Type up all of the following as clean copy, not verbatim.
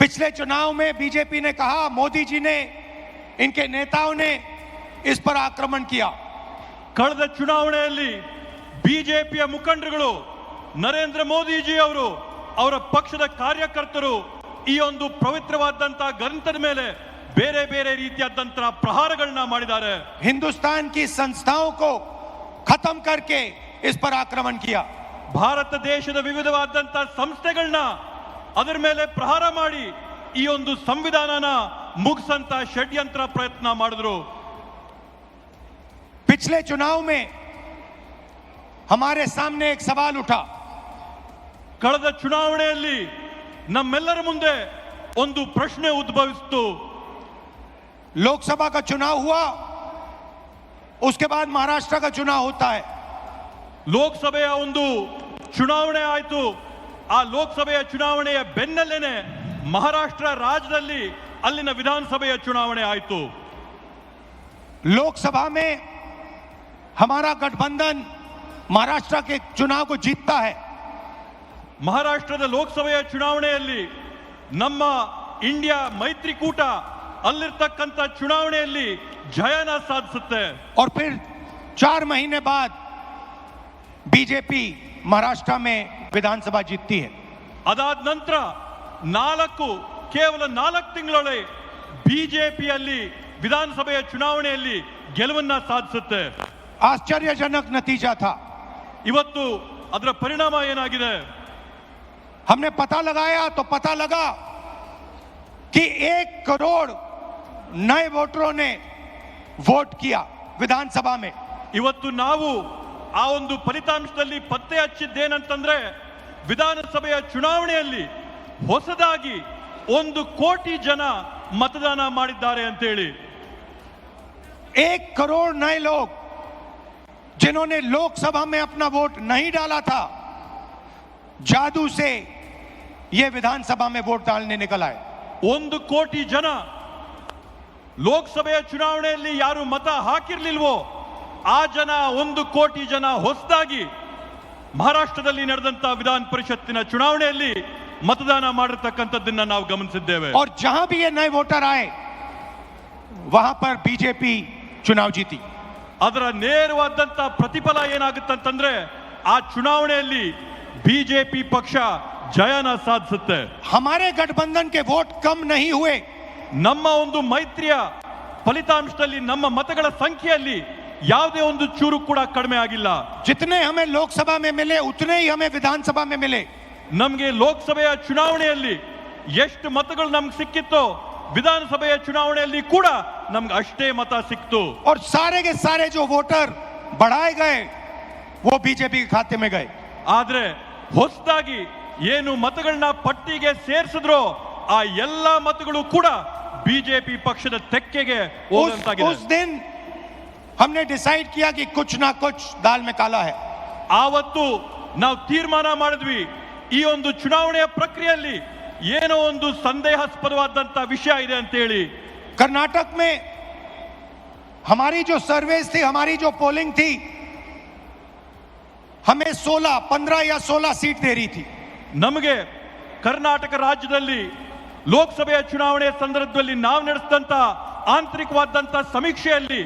पिछले चुनाव में बीजेपी ने कहा, मोदी जी ने, इनके नेताओं ने इस पर आक्रमण किया। ಕಳೆದ ಚುನಾವಣೆಯಲ್ಲಿ ಬಿಜೆಪಿಯ ಮುಖಂಡರುಗಳು ನರೇಂದ್ರ ಮೋದಿಜಿ ಅವರು ಅವರ ಪಕ್ಷದ ಕಾರ್ಯಕರ್ತರು ಈ ಒಂದು ಪವಿತ್ರವಾದಂತಹ ಗ್ರಂಥದ ಮೇಲೆ ಬೇರೆ ಬೇರೆ ರೀತಿಯಾದಂತಹ ಪ್ರಹಾರಗಳನ್ನ ಮಾಡಿದ್ದಾರೆ। हिंदुस्तान की संस्थाओं को खत्म करके इस पर आक्रमण किया। ಭಾರತ ದೇಶದ ವಿವಿಧವಾದಂತಹ ಸಂಸ್ಥೆಗಳನ್ನ ಅದರ ಮೇಲೆ ಪ್ರಹಾರ ಮಾಡಿ ಈ ಒಂದು ಸಂವಿಧಾನನ ಮುಗಿಸಂತ ಷಡ್ಯಂತ್ರ ಪ್ರಯತ್ನ ಮಾಡಿದ್ರು। पिछले चुनाव में हमारे सामने एक सवाल उठा। ಕಳೆದ ಚುನಾವಣೆಯಲ್ಲಿ ನಮ್ಮೆಲ್ಲರ ಮುಂದೆ ಒಂದು ಪ್ರಶ್ನೆ ಉದ್ಭವಿಸಿತು। लोकसभा का चुनाव हुआ, उसके बाद महाराष्ट्र का चुनाव होता है। ಲೋಕಸಭೆಯ ಒಂದು ಚುನಾವಣೆ ಆಯಿತು। ಆ ಲೋಕಸಭೆಯ ಚುನಾವಣೆಯ ಬೆನ್ನಲ್ಲೇನೆ ಮಹಾರಾಷ್ಟ್ರ ರಾಜ್ಯದಲ್ಲಿ ಅಲ್ಲಿನ ವಿಧಾನಸಭೆಯ ಚುನಾವಣೆ ಆಯಿತು। लोकसभा में हमारा गठबंधन महाराष्ट्र के चुनाव को जीतता है। ಮಹಾರಾಷ್ಟ್ರದ ಲೋಕಸಭೆಯ ಚುನಾವಣೆಯಲ್ಲಿ ನಮ್ಮ ಇಂಡಿಯಾ ಮೈತ್ರಿಕೂಟ ಅಲ್ಲಿರ್ತಕ್ಕಂಥ ಚುನಾವಣೆಯಲ್ಲಿ ಜಯನ ಸಾಧಿಸುತ್ತೆ। और फिर 4 महीने बाद बीजेपी महाराष्ट्र में विधानसभा जीतती है। ಅದಾದ ನಂತರ ಕೇವಲ 4 ತಿಂಗಳೊಳಗೆ ಬಿಜೆಪಿಯಲ್ಲಿ ವಿಧಾನಸಭೆಯ ಚುನಾವಣೆಯಲ್ಲಿ ಗೆಲುವನ್ನ ಸಾಧಿಸುತ್ತೆ। आश्चर्यजनक नतीजा था। ಇವತ್ತು ಅದರ ಪರಿಣಾಮ ಏನಾಗಿದೆ? हमने पता लगाया तो पता लगा कि 1 करोड़ नए वोटरों ने वोट किया विधानसभा में। ಇವತ್ತು ನಾವು ಆ ಒಂದು ಫಲಿತಾಂಶದಲ್ಲಿ ಪತ್ತೆ ಹಚ್ಚಿದ್ದೇನಂತಂದ್ರೆ ವಿಧಾನಸಭೆಯ ಚುನಾವಣೆಯಲ್ಲಿ ಹೊಸದಾಗಿ 1 ಕೋಟಿ ಜನ मतदान ಮಾಡಿದ್ದಾರೆ ಅಂತ ಹೇಳಿ। 1 करोड़ नए लोग जिन्होंने लोकसभा में अपना वोट नहीं डाला था, जादू से ये विधानसभा में वोट डालने निकल आए। 1 ಕೋಟಿ ಜನ ಲೋಕಸಭೆಯ ಚುನಾವಣೆಯಲ್ಲಿ ಯಾರು ಮತ ಹಾಕಿರಲಿಲ್ವೋ ಆ ಜನ 1 ಕೋಟಿ ಜನ ಹೊಸದಾಗಿ ಮಹಾರಾಷ್ಟ್ರದಲ್ಲಿ ನಡೆದಂತ ವಿಧಾನ ಪರಿಷತ್ತಿನ ಚುನಾವಣೆಯಲ್ಲಿ मतदान ಮಾಡಿರತಕ್ಕಂತದ್ದನ್ನ ನಾವು ಗಮನಿಸಿದ್ದೇವೆ। और जहां भी ये नए वोटर आए वहां पर बीजेपी चुनाव जीती। ಅದರ ನೇರವಾದಂತ ಪ್ರತಿಫಲ ಏನಾಗುತ್ತಂತಂದ್ರೆ ಆ ಚುನಾವಣೆಯಲ್ಲಿ ಬಿಜೆಪಿ ಪಕ್ಷ ಜಯನ ಸಾಧಿಸುತ್ತೆ। हमारे गठबंधन के वोट कम नहीं हुए। ನಮ್ಮ ಒಂದು ಮೈತ್ರಿಯ ಫಲಿತಾಂಶದಲ್ಲಿ ನಮ್ಮ ಮತಗಳ ಸಂಖ್ಯೆಯಲ್ಲಿ ಯಾವುದೇ ಒಂದು ಚೂರು ಕೂಡ ಕಡಿಮೆ ಆಗಿಲ್ಲ। जितने हमें लोकसभा में मिले उतने ही हमें विधानसभा में मिले। ನಮಗೆ ಲೋಕಸಭೆಯ ಚುನಾವಣೆಯಲ್ಲಿ ಎಷ್ಟು ಮತಗಳು ನಮ್ಗೆ ಸಿಕ್ಕಿತ್ತೋ ವಿಧಾನಸಭೆಯ ಚುನಾವಣೆಯಲ್ಲಿ ಕೂಡ ನಮ್ಗೆ ಅಷ್ಟೇ ಮತ ಸಿಕ್ತು। और सारे के सारे जो वोटर बढ़ाए गए वो बीजेपी के खाते में गए। ಆದ್ರೆ ಹೊಸದಾಗಿ ಏನು ಮತಗಳನ್ನ ಪಟ್ಟಿಗೆ ಸೇರಿಸಿದ್ರೋ ಆ ಎಲ್ಲಾ ಮತಗಳು ಕೂಡ ಬಿಜೆಪಿ ಪಕ್ಷದ ತೆಕ್ಕೆಗೆ ಹೋಗುವಂತಾಗಿದೆ। उस दिन हमने डिसाइड किया कि कुछ ना कुछ दाल में काला है। ಆವತ್ತು ನಾವು ತೀರ್ಮಾನ ಮಾಡಿದ್ವಿ ಈ ಒಂದು ಚುನಾವಣೆಯ ಪ್ರಕ್ರಿಯೆಯಲ್ಲಿ ಏನೋ ಒಂದು ಸಂದೇಹಾಸ್ಪದವಾದಂತ ವಿಷಯ ಇದೆ ಅಂತ ಹೇಳಿ। कर्नाटक में हमारी जो सर्वेस थी, हमारी जो पोलिंग थी, हमें 15 या 16 सीट दे रही थी। ನಮಗೆ ಕರ್ನಾಟಕ ರಾಜ್ಯದಲ್ಲಿ ಲೋಕಸಭೆಯ ಚುನಾವಣೆಯ ಸಂದರ್ಭದಲ್ಲಿ ನಾವು ನಡೆಸಿದಂತ ಆಂತರಿಕವಾದಂತ ಸಮೀಕ್ಷೆಯಲ್ಲಿ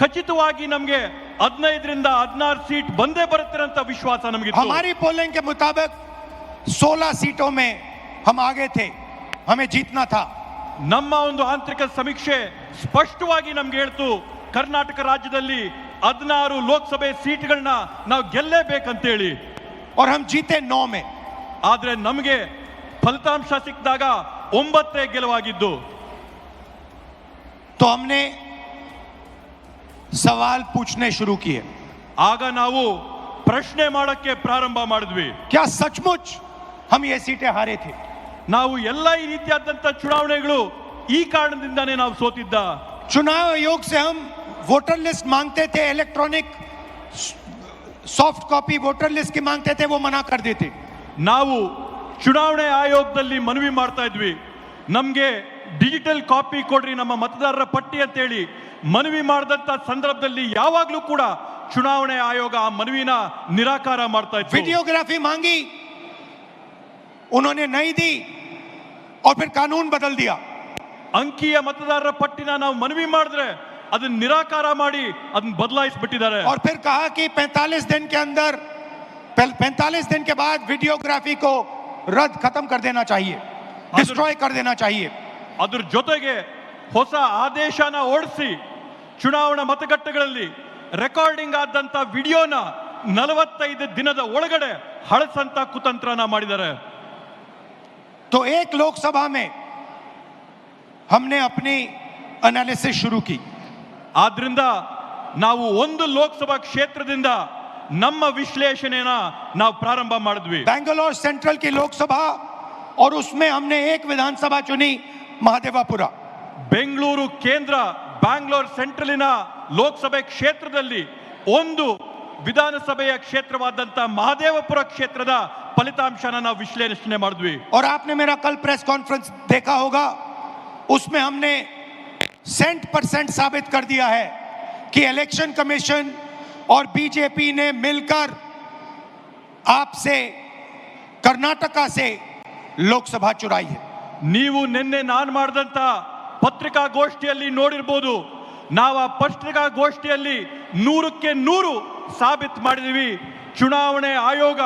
ಖಚಿತವಾಗಿ ನಮಗೆ 15ರಿಂದ 16 सीट ಬಂದೇ ಬರುತ್ತೆ ಅಂತ ವಿಶ್ವಾಸ ನಮಗಿತ್ತು। हमारी पोलिंग के मुताबिक 16 सीटों में हम आगे थे, हमें जीतना था। ನಮ್ಮ ಒಂದು ಆಂತರಿಕ ಸಮೀಕ್ಷೆ ಸ್ಪಷ್ಟವಾಗಿ ನಮ್ಗೆ ಹೇಳ್ತು ಕರ್ನಾಟಕ ರಾಜ್ಯದಲ್ಲಿ 16 ಲೋಕಸಭೆ ಸೀಟ್ಗಳನ್ನ ನಾವು ಗೆಲ್ಲೇಬೇಕಂತ ಹೇಳಿ। और हम जीते 9 में। ಆದ್ರೆ ನಮಗೆ ಫಲಿತಾಂಶ ಸಿಕ್ಕಿದಾಗ 9 ಗೆಲುವಾಗಿದ್ದು। तो हमने सवाल पूछने शुरू किए। ಆಗ ನಾವು ಪ್ರಶ್ನೆ ಮಾಡಕ್ಕೆ ಪ್ರಾರಂಭ ಮಾಡಿದ್ವಿ, क्या सचमुच हम ये सीटें हारे थे? ನಾವು ಎಲ್ಲ ಈ ರೀತಿಯಾದಂತ ಚುನಾವಣೆಗಳು ಈ ಕಾರಣದಿಂದಾನೇ ನಾವು ಸೋತಿದ್ದ? चुनाव आयोग से हम वोटर लिस्ट मांगते थे, electronic soft copy voter list की मांगते थे, वो मना कर देते। ನಾವು ಚುನಾವಣೆ ಆಯೋಗದಲ್ಲಿ ಮನವಿ ಮಾಡ್ತಾ ಇದ್ವಿ, ನಮಗೆ ಡಿಜಿಟಲ್ ಕಾಪಿ ಕೊಡ್ರಿ ನಮ್ಮ ಮತದಾರರ ಪಟ್ಟಿ ಅಂತ ಹೇಳಿ ಮನವಿ ಮಾಡಿದಂತ ಸಂದರ್ಭದಲ್ಲಿ ಯಾವಾಗಲೂ ಕೂಡ ಚುನಾವಣೆ ಆಯೋಗ ಆ ಮನವಿನ ನಿರಾಕಾರ ಮಾಡ್ತಾ ಇತ್ತು। वीडियोग्राफी मांगी, उन्होंने नहीं दी। और फिर कानून बदल दिया। ಅಂಕಿಯ ಮತದಾರರ ಪಟ್ಟಿನ ನಾವು ಮನವಿ ಮಾಡಿದ್ರೆ ಅದನ್ನ ನಿರಾಕಾರ ಮಾಡಿ ಅದನ್ನ ಬದಲಾಯಿಸಿಬಿಟ್ಟಿದ್ದಾರೆ. और फिर कहा कि 45 दिन के अंदर 45 दिन के बाद वीडियोग्राफी को रद्द खत्म कर देना चाहिए, डिस्ट्रॉय कर देना चाहिए। ಅದ್ರ ಜೊತೆಗೆ ಹೊಸ ಆದೇಶನ ಓಡಿಸಿ ಚುನಾವಣಾ ಮತಗಟ್ಟೆಗಳಲ್ಲಿ ರೆಕಾರ್ಡಿಂಗ್ ಆದಂತ ವಿಡಿಯೋನ 45 ದಿನದ ಒಳಗಡೆ ಹಳಸಂತ ಕುತಂತ್ರನ ಮಾಡಿದ್ದಾರೆ. तो एक लोकसभा में हमने अपनी एनालिसिस शुरू की। ಆದ್ರಿಂದ ನಾವು ಒಂದು ಲೋಕಸಭಾ ಕ್ಷೇತ್ರದಿಂದ ನಮ್ಮ ವಿಶ್ಲೇಷಣೆನ ನಾವು ಪ್ರಾರಂಭ ಮಾಡಿದ್ವಿ. बेंगलोर सेंट्रल की लोकसभा और उसमें हमने एक विधानसभा चुनी, महादेवापुरा। ಬೆಂಗಳೂರು ಕೇಂದ್ರ ಬ್ಯಾಂಗ್ಳೂರ್ ಸೆಂಟ್ರಲಿನ ಲೋಕಸಭೆ ಕ್ಷೇತ್ರದಲ್ಲಿ ಒಂದು ವಿಧಾನಸಭೆಯ ಕ್ಷೇತ್ರವಾದಂತ ಮಹದೇವಪುರ ಕ್ಷೇತ್ರದ ಫಲಿತಾಂಶನ ನಾವು ವಿಶ್ಲೇಷಣೆ ಮಾಡಿದ್ವಿ. और आपने मेरा कल प्रेस कॉन्फ्रेंस देखा होगा, उसमें हमने 100% साबित कर दिया है कि इलेक्शन कमीशन और बीजेपी ने मिलकर आपसे कर्नाटका से लोकसभा चुराई है। ನೀವು ನಿನ್ನೆ ನಾನು ಮಾಡಿದಂತ ಪತ್ರಿಕಾಗೋಷ್ಠಿಯಲ್ಲಿ ನೋಡಿರಬಹುದು. ನಾವು ಆ ಪತ್ರಿಕಾಗೋಷ್ಠಿಯಲ್ಲಿ 100ಕ್ಕೆ 100 ಸಾಬೀತು ಮಾಡಿದೀವಿ. ಚುನಾವಣೆ ಆಯೋಗ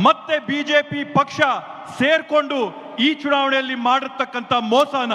ಮತ್ತೆ ಬಿಜೆಪಿ ಪಕ್ಷ ಸೇರ್ಕೊಂಡು ಈ ಚುನಾವಣೆಯಲ್ಲಿ ಮಾಡಿರ್ತಕ್ಕಂಥ ಮೋಸನ